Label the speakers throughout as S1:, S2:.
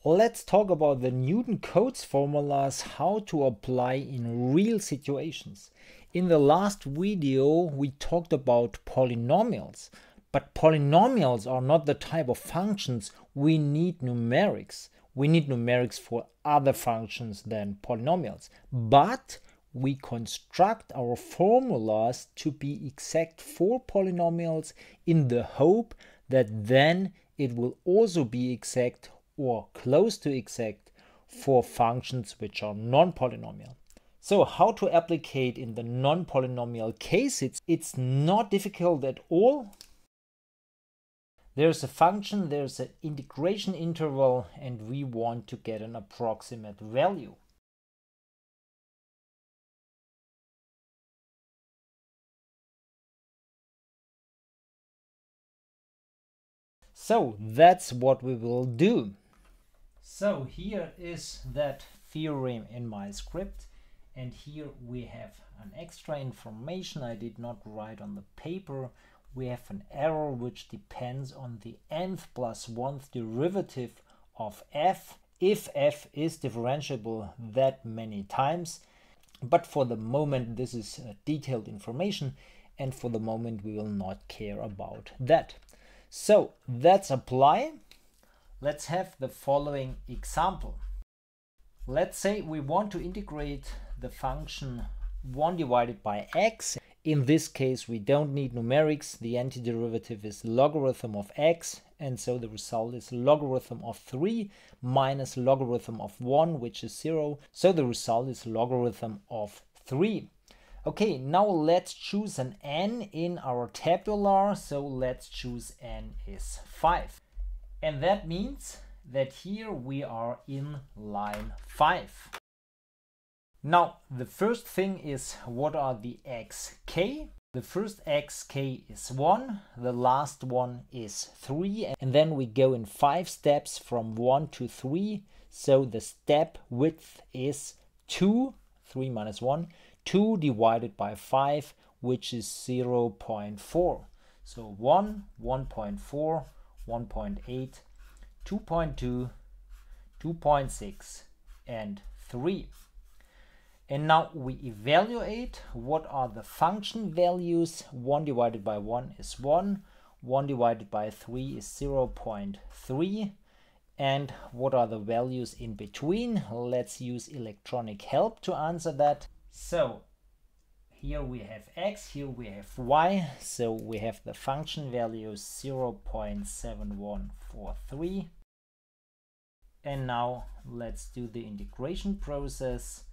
S1: Let's talk about the Newton-Cotes formulas, how to apply in real situations. In the last video, we talked about polynomials, but polynomials are not the type of functions we need numerics. We need numerics for other functions than polynomials, but we construct our formulas to be exact for polynomials in the hope that then it will also be exact or close to exact for functions which are non-polynomial. So how to applicate in the non-polynomial case? It's not difficult at all. There's a function, there's an integration interval, and we want to get an approximate value. So that's what we will do. So here is that theorem in my script, and here we have an extra information I did not write on the paper. We have an error which depends on the nth plus 1th derivative of f, if f is differentiable that many times. But for the moment this is detailed information, and for the moment we will not care about that. So let's apply. Let's have the following example. Let's say we want to integrate the function 1 divided by x. In this case, we don't need numerics. The antiderivative is logarithm of x, and so the result is logarithm of 3 minus logarithm of 1, which is 0. So the result is logarithm of 3. Okay, now let's choose an n in our tabular. So let's choose n is 5. And that means that here we are in line 5. Now, the first thing is, what are the xk? The first xk is 1, the last one is 3, and then we go in 5 steps from 1 to 3. So the step width is 2, 3 minus 1, 2 divided by 5, which is 0.4. So 1, 1.4, 1.8, 2.2, 2.6, and 3. And now we evaluate what are the function values. 1 divided by 1 is 1, 1 divided by 3 is 0.3, and what are the values in between? Let's use electronic help to answer that. So here we have x, here we have y, so we have the function values 0.7143. And now let's do the integration process.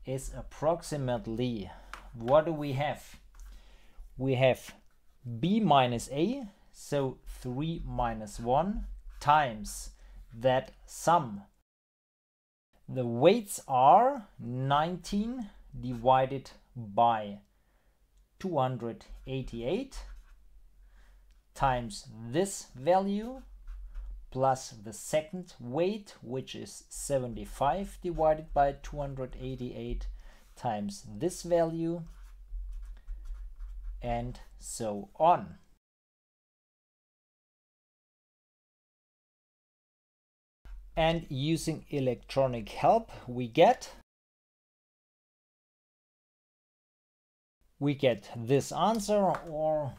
S1: Is approximately, what do we have? We have b minus a, so 3 minus 1 times that sum. The weights are 19 divided by 288 times this value plus the second weight, which is 75 divided by 288 times this value, and so on. And using electronic help, we get this answer, or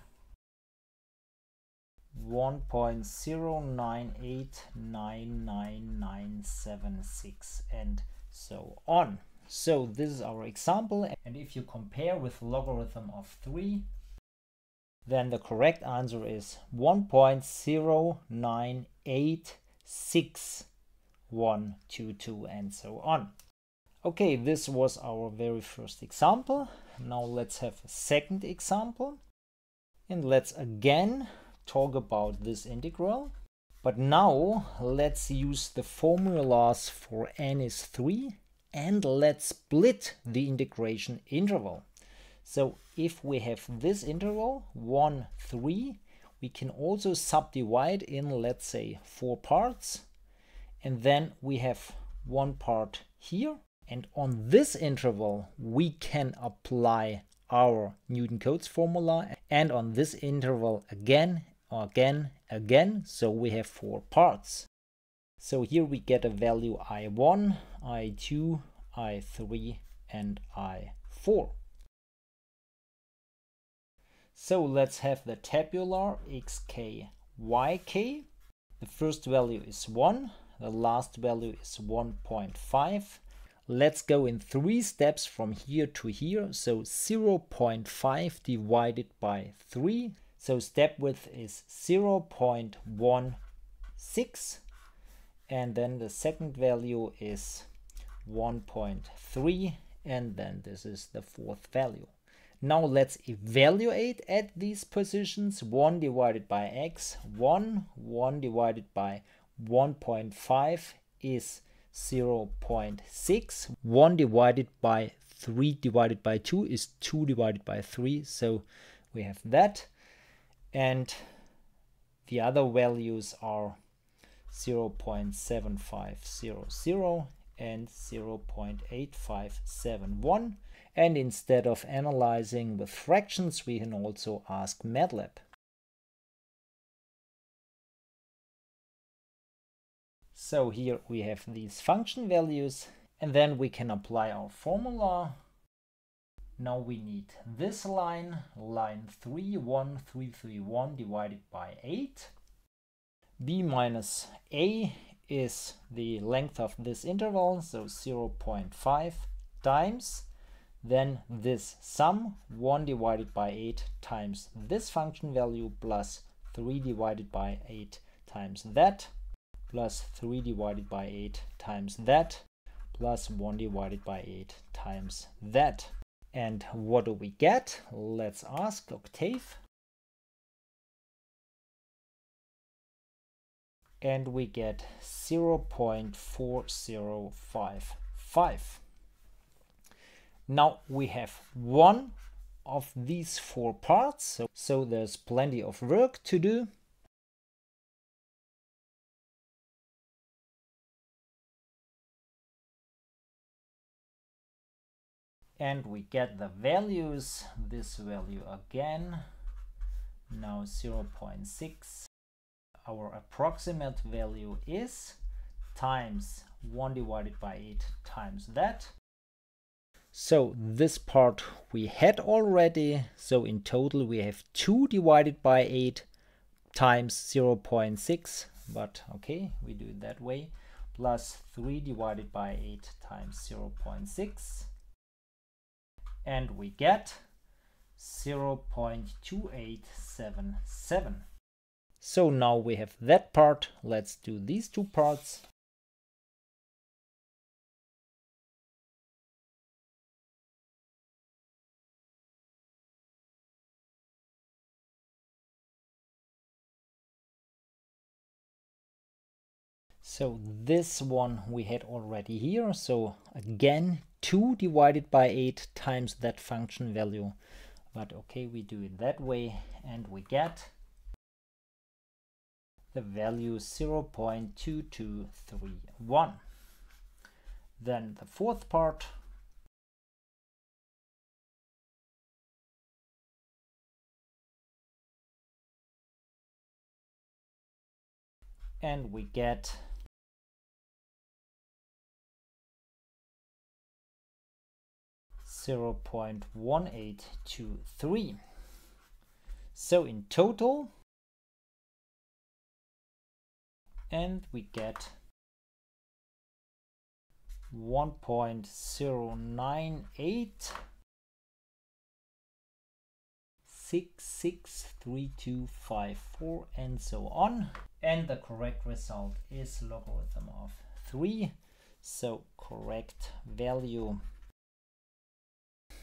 S1: 1.0989976, and so on. So this is our example, and if you compare with logarithm of 3, then the correct answer is 1.0986122, and so on. Okay, this was our very first example. Now let's have a second example, and let's again talk about this integral. But now let's use the formulas for n is 3, and let's split the integration interval. So if we have this interval 1, 3, we can also subdivide in, let's say, 4 parts, and then we have one part here, and on this interval we can apply our Newton-Cotes formula, and on this interval again, so we have 4 parts. So here we get a value I1, I2, I3 and I4. So let's have the tabular xk, yk. The first value is 1, the last value is 1.5. Let's go in 3 steps from here to here. So 0.5 divided by 3. So step width is 0.16. And then the second value is 1.3. And then this is the fourth value. Now let's evaluate at these positions. 1 divided by x, 1. 1 divided by 1.5 is 0.6. 1 divided by 3 divided by 2 is 2 divided by 3. So we have that. And the other values are 0.7500 and 0.8571. And instead of analyzing with fractions, we can also ask MATLAB. So here we have these function values, and then we can apply our formula. Now we need this line, line 31331 divided by 8. B minus A is the length of this interval, so 0.5 times. Then this sum, 1 divided by 8 times this function value plus 3 divided by 8 times that, plus 3 divided by 8 times that, plus 1 divided by 8 times that. And what do we get? Let's ask Octave. And we get 0.4055. Now we have one of these 4 parts, so there's plenty of work to do. And we get the values, this value again, now 0.6. Our approximate value is times 1 divided by 8 times that. So this part we had already, so in total we have 2 divided by 8 times 0.6, but okay, we do it that way, plus 3 divided by 8 times 0.6. And we get 0.2877. So now we have that part. Let's do these 2 parts. So this one we had already here. So again, 2 divided by 8 times that function value. But okay, we do it that way and we get the value 0.2231. Then the fourth part. And we get 0.1823. So in total, and we get 1.09866324 and so on. And the correct result is logarithm of 3. So correct value.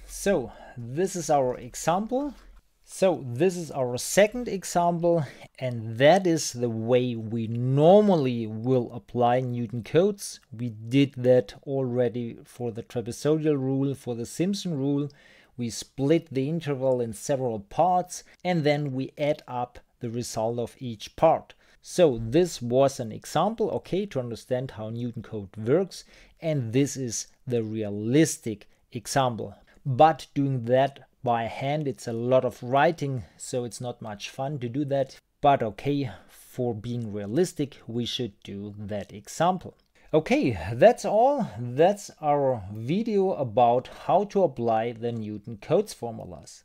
S1: So this is our example. So this is our second example, and that is the way we normally will apply Newton-Cotes. We did that already for the trapezoidal rule, for the Simpson rule. We split the interval in several parts, and then we add up the result of each part. So this was an example, okay, to understand how Newton-Cotes works, and this is the realistic example. But doing that by hand, it's a lot of writing, so it's not much fun to do that. but okay, for being realistic, we should do that example. Okay, that's all. That's our video about how to apply the Newton-Cotes formulas.